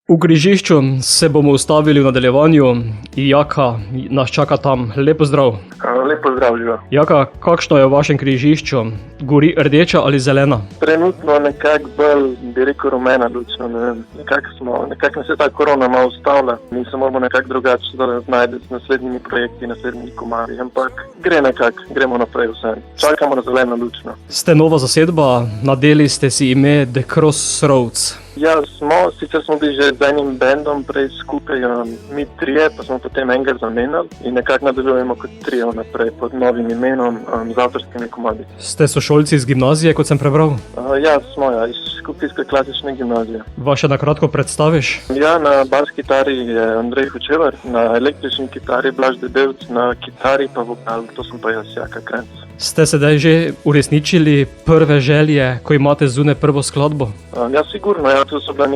V križišču se bomo ustavili v nadaljevanju. Jaka nas čaka tam. Lep pozdrav. Lep pozdrav, živa. Jaka, kakšno je v vašem križišču? Gori rdeča ali zelena? Trenutno nekako bolj, bi rekel, rumena luč. Nekako nas je ta korona malo ustavila. Mi se moramo nekako drugače znajti z naslednjimi projekti, naslednjimi komadi. Ampak gremo naprej vse. Čakamo na zeleno luč. Ste nova zasedba, nadeli ste si ime The Crossroads. Ja, sicer smo bili že z enim bendom prej skupaj, mi trije, pa smo potem enega zamenjali in nekako nadaljujemo kot trio naprej pod novim imenom, z avtorskimi komadi. Ste sošolci iz gimnazije, kot sem prebral? Ja, smo iz Škofijske klasične gimnazije. Vaše na kratko predstaviš? Ja, na bas kitari je Andrej Hočevar, na električni kitari Blaž Debevc, na kitari pa vokal, to sem pa jaz, Jaka Krenc. Ste sedaj že uresničili prve želje, ko imate zunaj prvo skladbo? Ja, sigurno, ja, to so bile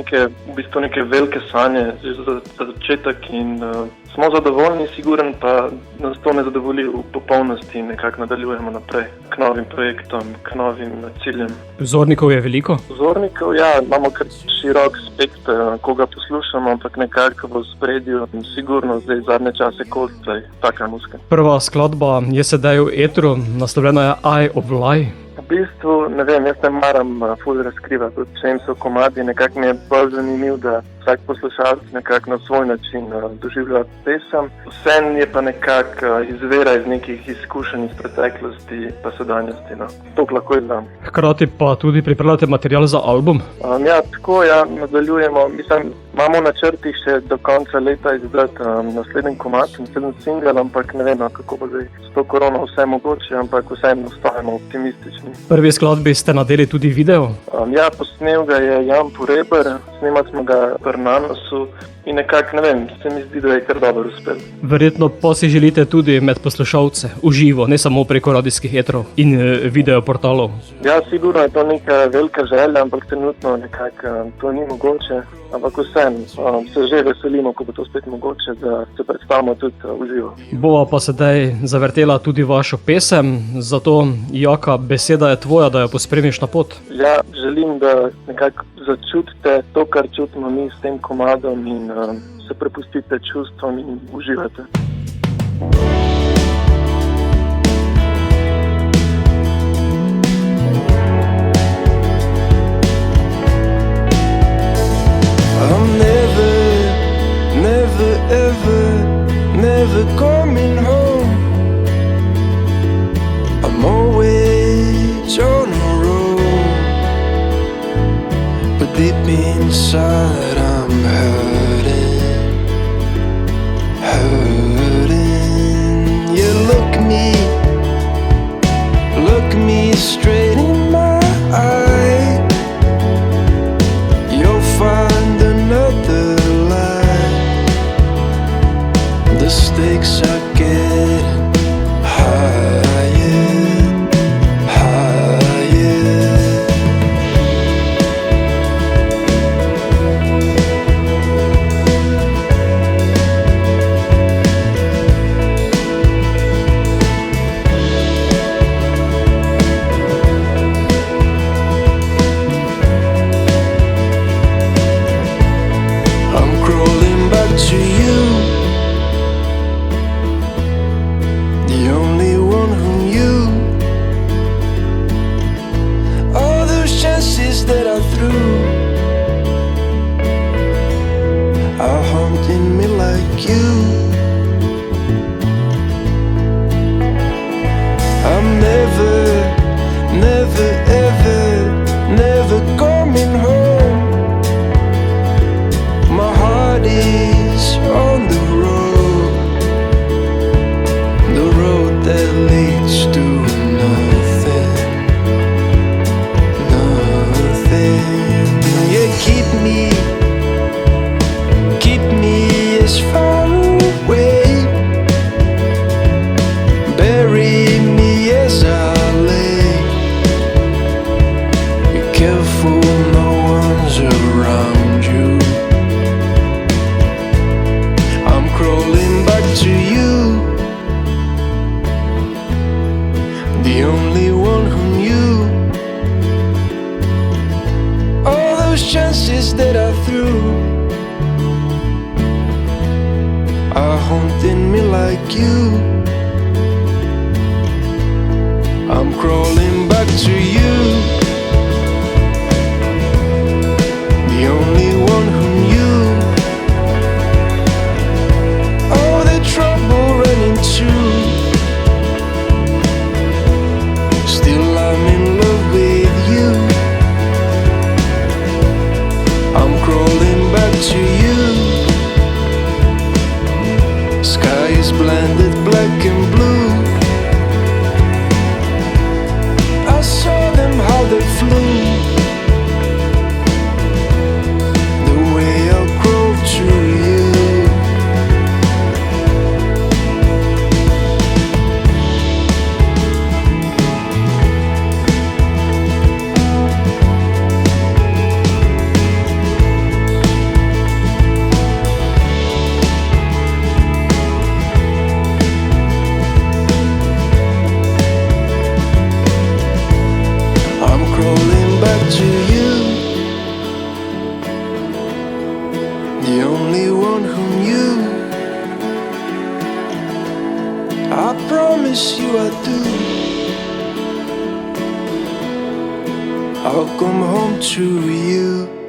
neke velike sanje za začetek in smo zadovoljni, siguren pa nas to ne zadovolji v popolnosti in nekako nadaljujemo naprej k novim projektom, k novim ciljem. Vzornikov je veliko? Vzornikov, ja, imamo kar širok spekter, koga poslušamo, ampak nekako v spredju in sigurno zdaj zadnje čase Coldplay, taka muzika. Prva skladba je sedaj v etru, naslovljena je Eye of Lie. V bistvu, ne vem, jaz ne maram ful razkrivati, o čem so komadi, nekako mi je bolj zanimiv, da vsak poslušalec nekako na svoj način doživlja pesem. Vsem je pa nekako izvira iz nekih izkušenj iz preteklosti pa sedanjosti. To lahko izdam. Hkrati pa tudi pripravljate material za album? Ja, tako, ja, nadaljujemo. Mislim, imamo v načrtih še do konca leta izdati naslednji komad, naslednji singel, ampak ne vem, kako bo zdaj s to korono vse mogoče, ampak vseeno ostajamo optimistični. Prvi skladbi ste nadeli tudi video? Ja, posnel ga je Jan Pureber, snimali smo ga v Nanosu in nekako, ne vem, se mi zdi, da je kar dobro uspel. Verjetno pa si želite tudi med poslušalce uživo, ne samo preko radijskih etrov in video portalov. Ja, sigurno je to neka velika želja, ampak trenutno nekako to ni mogoče. Ampak vseeno se že veselimo, ko bo to spet mogoče, da se predstavimo tudi uživo. Bova pa sedaj zavrtela tudi vašo pesem, zato Jaka, beseda je tvoja, da jo pospremiš na pot. Ja, želim, da nekako začutite to, kar čutimo mi s tem komadom in se prepustite čustvom in uživate. Never coming home. I'm always on the road, but deep inside I'm hurting. You look me straight in my eye. You'll find another. The stakes are getting higher, higher. I'm crawling back to you. That I threw are haunting me like you. I'm never coming home. My heart is on the road that leads to nothing. Yeah, keep me as far away haunting me like you. I'm crawling back to you, the only one who knew all the trouble ran into. Still I'm in love with you. I'm crawling back to you. Sky is blended black and blue. I saw them how they flew, the way I crawled to you. I'm crawling back to you, the only one who knew. I promise you I do. I'll come home to you.